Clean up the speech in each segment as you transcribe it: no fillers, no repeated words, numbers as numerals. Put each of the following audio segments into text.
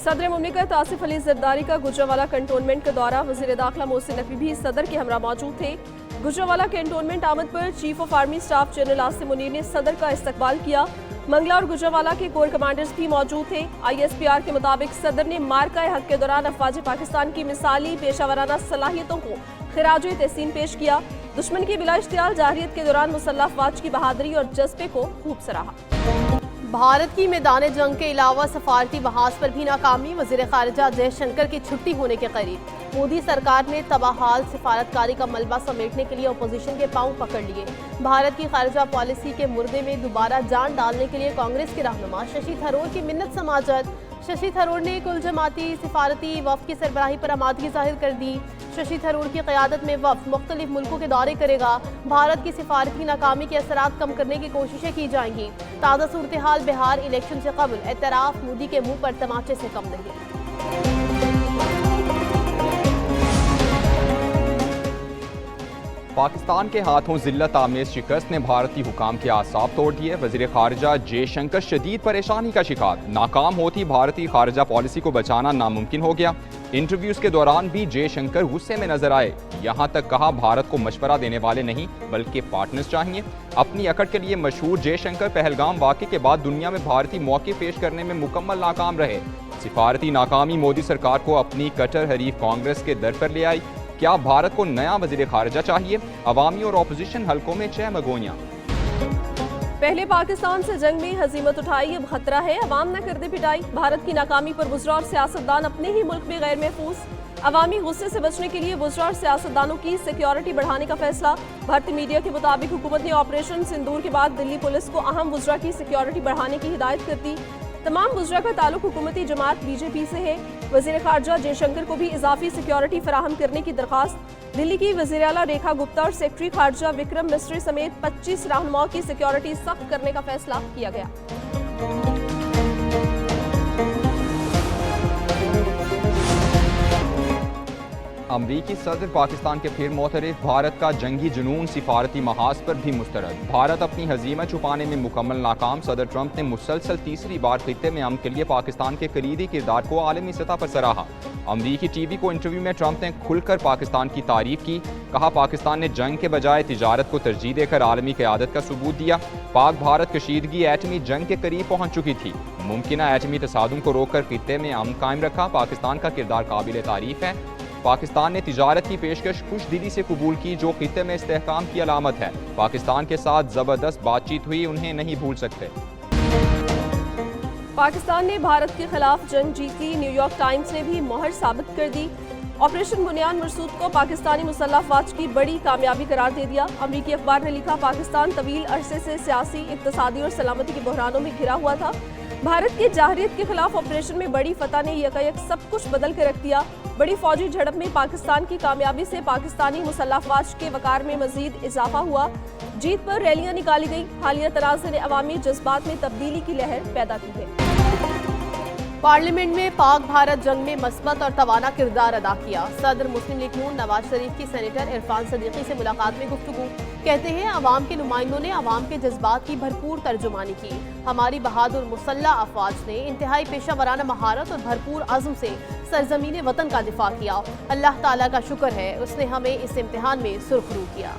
सदर मुमलिकत आसिफ अली जरदारी का गुजरांवाला कंटोनमेंट का दौरा। वज़ीर दाखिला मोहसिन नकवी भी सदर के हमरा मौजूद थे। गुजरांवाला कंटोनमेंट आमद पर chief of army staff general Asim Munir ने सदर का इस्तकबाल किया। मंगला और गुजरांवाला के कोर कमांडर्स भी मौजूद थे। ISPR के मुताबिक सदर ने मार्का हक के दौरान अफवाज पाकिस्तान की मिसाली पेशावराना सलाहियतों को खिराज तहसीन पेश किया। दुश्मन की बिला इश्तियाल जाहिरियत के दौरान मुसल्लह अफवाज की बहादुरी और जज्बे को खूब सराहा। भारत की मैदान जंग के अलावा सफारती बहास पर भी नाकामी। वज़ीर ख़ारिजा जयशंकर की छुट्टी होने के करीब। मोदी सरकार ने तबाहाल सिफारतकारी का मलबा समेटने के लिए अपोजिशन के पांव पकड़ लिए। भारत की खारिजा पॉलिसी के मुर्दे में दोबारा जान डालने के लिए कांग्रेस के रहनुमा शशि थरूर की मिन्नत समाजत। शशि थरूर ने कुल जमाती सिफारती वफ़द की सरबराही पर आमादगी जाहिर कर दी। शशि थरूर की क़यादत में वफ़द मुख्तलिफ मुल्कों के दौरे करेगा। भारत की सिफारती नाकामी के असरात कम करने की कोशिशें की जाएंगी। ताज़ा सूरत हाल बिहार इलेक्शन से कबल एतराफ़ मोदी के मुंह पर तमाचे से कम नहीं। पाकिस्तान के हाथों जिल्लत आमेज शिकस्त ने भारतीय हुकाम के आसाब तोड़ दिए। वज़ीर ख़ारिजा जयशंकर शदीद परेशानी का शिकार। नाकाम होती भारतीय ख़ारिजा पॉलिसी को बचाना नामुमकिन हो गया। इंटरव्यूज़ के दौरान भी जयशंकर गुस्से में नजर आए। यहाँ तक कहा भारत को मशवरा देने वाले नहीं बल्कि पार्टनर्स चाहिए। अपनी अकड़ के लिए मशहूर जयशंकर पहलगाम वाक़े के बाद दुनिया में भारतीय मौक़िफ़ पेश करने में मुकम्मल नाकाम रहे। सिफारती नाकामी मोदी सरकार को अपनी कट्टर हरीफ कांग्रेस के दर पर ले आई। क्या भारत को नया वज़ीर ख़ारिजा चाहिए? अवामी और अपोजिशन हलकों में चहमगोइयां। पहले पाकिस्तान से जंग में हजीमत उठाई, अब खतरा है अवाम न कर दे पिटाई। भारत की नाकामी पर वुज़रा और सियासतदान अपने ही मुल्क में गैर महफूज। अवामी गुस्से से बचने के लिए वुज़रा और सियासतदानों की सिक्योरिटी बढ़ाने का फैसला। भारतीय मीडिया के मुताबिक हुकूमत ने ऑपरेशन सिंदूर के बाद दिल्ली पुलिस को अहम वुज़रा की सिक्योरिटी बढ़ाने की हिदायत कर दी। तमाम वुज़रा का ताल्लुक हुकूमती जमात BJP से है। वज़ीर ख़ारिजा जयशंकर को भी इजाफी सिक्योरिटी फराहम करने की दरख्वास्त। दिल्ली की वज़ीर आला रेखा गुप्ता और सेक्रेटरी ख़ारिजा विक्रम मिस्री समेत 25 रहनुमाओं की सिक्योरिटी सख्त करने का फैसला किया गया। अमरीकी सदर पाकिस्तान के फिर मोतरफ। भारत का जंगी जुनून सिफारती महाज पर भी मुस्तरद। भारत अपनी हजीमत छुपाने में मुकम्मल नाकाम। सदर ट्रंप ने मुसलसल तीसरी बार खित्ते में अमन के लिए पाकिस्तान के कलीदी किरदार को आलमी सतह पर सराहा। अमरीकी TV को इंटरव्यू में ट्रंप ने खुलकर पाकिस्तान की तारीफ की। कहा पाकिस्तान ने जंग के बजाय तिजारत को तरजीह देकर आलमी क़यादत का सबूत दिया। पाक भारत कशीदगी एटमी जंग के करीब पहुंच चुकी थी। मुमकिना एटमी तसादुम को रोककर खित्ते में अमन कायम रखा। पाकिस्तान का किरदार काबिल तारीफ है। पाकिस्तान ने तिजारत की पेशकश खुश दिली से कबूल की जो खित्ते में इस्तेहकाम की अलामत है। पाकिस्तान के साथ ज़बरदस्त बातचीत हुई, उन्हें नहीं भूल सकते। पाकिस्तान ने भारत के खिलाफ जंग जीती, न्यूयॉर्क टाइम्स ने भी मोहर साबित कर दी। ऑपरेशन बुनियाद मरसूद को पाकिस्तानी मुसल्लह अफवाज की बड़ी कामयाबी करार दे दिया। अमरीकी अखबार ने लिखा पाकिस्तान तवील अरसे से सियासी, इक्तसादी और सलामती के बहरानों में घिरा हुआ था। भारत की जाहिरियत के खिलाफ ऑपरेशन में बड़ी फतह ने यकायक सब कुछ बदल कर रख दिया। बड़ी फौजी झड़प में पाकिस्तान की कामयाबी से पाकिस्तानी मुसल्लह अफवाज के वकार में मजीद इजाफा हुआ। जीत पर रैलियां निकाली गई। हालिया तनाज़े ने अवामी जज्बात में तब्दीली की लहर पैदा की है। पार्लियामेंट में पाक भारत जंग में मस्बत और तवाना किरदार अदा किया। सदर मुस्लिम लीग नून नवाज शरीफ की सेनेटर इरफान सदीकी से मुलाकात में गुफ्तगू। कहते हैं अवाम के नुमाइंदों ने अवाम के जज्बात की भरपूर तर्जुमानी की। हमारी बहादुर मुसल्लह अफवाज ने इंतहाई पेशा वराना महारत और भरपूर आज़म से सरजमीन वतन का दिफा किया। अल्लाह ताला का शुक्र है उसने हमें इस इम्तिहान में सुरखरू किया।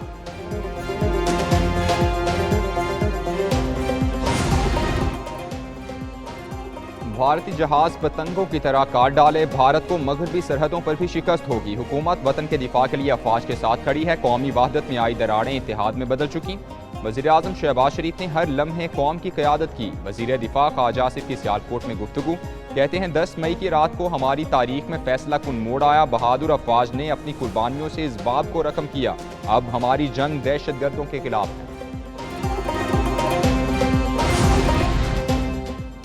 भारतीय जहाज पतंगों की तरह काट डाले। भारत को मगरबी सरहदों पर भी शिकस्त होगी। हुकूमत वतन के दिफा के लिए अफवाज के साथ खड़ी है। कौमी वहदत में आई दरारें इत्तेहाद में बदल चुकी। वज़ीर आज़म शहबाज शरीफ ने हर लम्हे कौम की क़यादत की। वज़ीर दिफा ख्वाजा आसिफ की सियालकोट में गुफ्तगू। कहते हैं 10 मई की रात को हमारी तारीख में फैसला कुन मोड़ आया। बहादुर अफवाज ने अपनी कुर्बानियों से इस बाब को रकम किया। अब हमारी जंग दहशत गर्दों के खिलाफ है।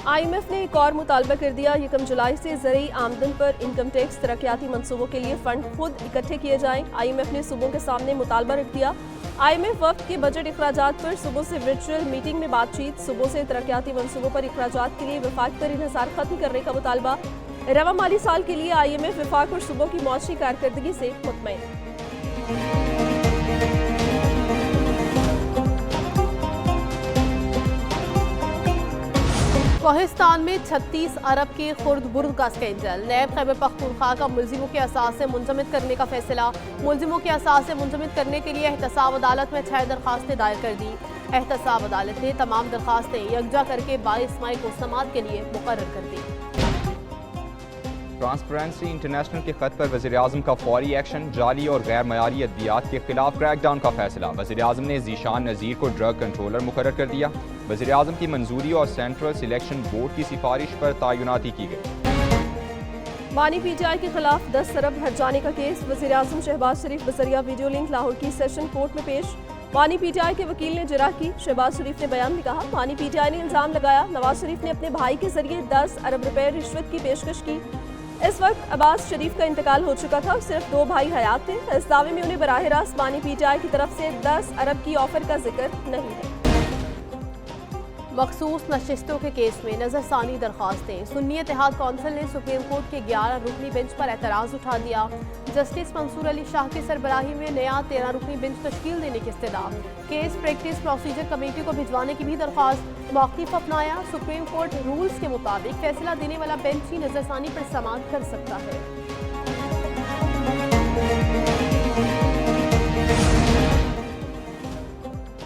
IMF ने एक और मुतालबा कर दिया। 1 जुलाई से ज़रूरी आमदन पर इनकम टैक्स तरक्याती मंसूबों के लिए फंड खुद इकट्ठे किए जाएं। IMF ने सूबों के सामने मुतालबा रख दिया। IMF वक्त के बजट अखराजात पर सुबह से वर्चुअल मीटिंग में बातचीत। सुबह से तरक्याती मंसूबों पर अखराजात के लिए वफाक पर इन्हिसार खत्म करने का मुतालबा। रवा माली साल के लिए IMF वफाक और सुबह की मौसमी कारकर्दगी से मुतमईन। कोहिस्तान में 36 अरब के खुर्द बुर्द का स्कैंडल। नैब खैबर पख्तूनख्वा का मुल्जिमों के असासे मुंजमद करने का फैसला। मुल्जिमों के असासे मुंजमद करने के लिए एहतसाब अदालत में 6 दरखास्तें दायर कर दी। एहतसाब अदालत ने तमाम दरखास्तें यकजा करके 22 मई को समाअत के लिए मुकर्रर कर दी। ट्रांसपेरेंसी इंटरनेशनल के खत पर वज़ीर-ए-आज़म का फौरी एक्शन, जाली और गैर मयारी अद्वियात के खिलाफ क्रैकडाउन का फैसला। वज़ीर-ए-आज़म ने ज़ीशान नज़ीर को ड्रग कंट्रोलर मुकर्रर कर दिया। वज़ीर-ए-आज़म की मंजूरी और सेंट्रल सिलेक्शन बोर्ड की सिफारिश पर तैनाती की गई। बानी पीटीआई के खिलाफ 10 अरब हट जाने का केस। वज़ीर-ए-आज़म शहबाज शरीफ बजरिया वीडियो लिंक लाहौर की सेशन कोर्ट में पेश। बानी पीटीआई के वकील ने जरा की। शहबाज शरीफ ने बयान में कहा, बानी पीटीआई ने इल्जाम लगाया नवाज शरीफ ने अपने भाई के जरिए 10 अरब रुपए रिश्वत की पेशकश की। इस वक्त अब्बास शरीफ का इंतकाल हो चुका था और सिर्फ 2 भाई हयात थे। इस दावे में उन्हें बराह रास्त बानी पीटीआई की तरफ से 10 अरब की ऑफर का जिक्र नहीं है। मखसूस नशिस्तों के केस में नजरसानी दरखास्तें। सुन्नी इत्तेहाद कौंसिल ने सुप्रीम कोर्ट के 11 रुकनी बेंच पर एतराज़ उठा दिया। जस्टिस मंसूर अली शाह की सरबराही में नया 13 रुकनी बेंच तश्कील देने की इस्तदा। केस प्रैक्टिस प्रोसीजर कमेटी को भिजवाने की भी दरख्वास्त। मौक़िफ़ अपनाया, सुप्रीम कोर्ट रूल्स के मुताबिक फैसला देने वाला बेंच ही नजरसानी पर समाअत कर सकता है।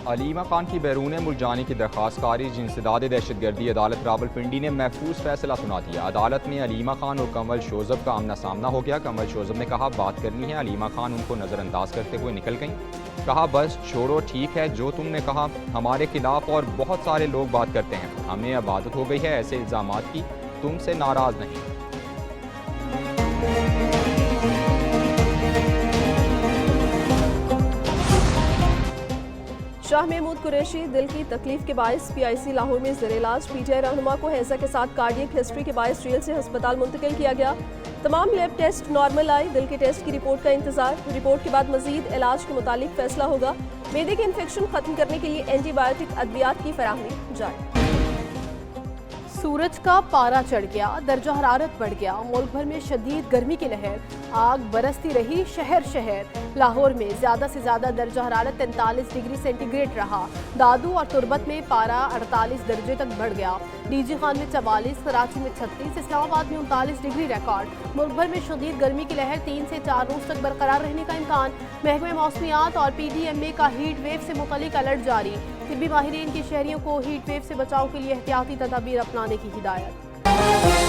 अलीमा खान की बैरून मुल्क जाने की दरख्वास्त खारिज। इंसदाद दहशतगर्दी अदालत रावलपिंडी ने महफूज फैसला सुना दिया। अदालत में अलीमा खान और कमल शोजब का आमना सामना हो गया। कमल शोजब ने कहा बात करनी है। अलीमा खान उनको नज़रअंदाज करते हुए निकल गईं। कहा बस छोड़ो, ठीक है जो तुमने कहा। हमारे खिलाफ और बहुत सारे लोग बात करते हैं। हमें अब आदत हो गई है ऐसे इल्ज़ामात की। तुमसे नाराज़ नहीं। शाह महमूद कुरैशी दिल की तकलीफ के बायस पीआईसी लाहौर में ज़ेर इलाज। पीटीआई रहनुमा को हैजा के साथ कार्डियक हिस्ट्री के बायस जेल से अस्पताल मुंतकिल किया गया। तमाम लैब टेस्ट नॉर्मल आए। दिल के टेस्ट की रिपोर्ट का इंतजार। रिपोर्ट के बाद मजीद इलाज के मुतालिक फैसला होगा। मेदे के इन्फेक्शन खत्म करने के लिए एंटीबायोटिक अद्वियात की फराहमी जारी। सूरज का पारा चढ़ गया, दर्जा हरारत बढ़ गया। मुल्क भर में शदीद गर्मी की लहर। आग बरसती रही शहर शहर। लाहौर में ज़्यादा से ज़्यादा दर्जा हरारत 43 डिग्री सेंटीग्रेड रहा। दादू और तुरबत में पारा 48 दर्जे तक बढ़ गया। डीजी खान में 44, कराची में 36, इस्लामाबाद में 39 डिग्री रिकॉर्ड। मुल्क भर में शदीद गर्मी की लहर 3 से 4 रोज तक बरकरार रहने का इम्कान। महकमे मौसमियात और PDMA का हीट वेव से मुतल्लिक अलर्ट जारी। तिब्बी माहिरीन की शहरियों को हीट वेव से बचाव के लिए एहतियाती तदाबीर अपनाने की हिदायत।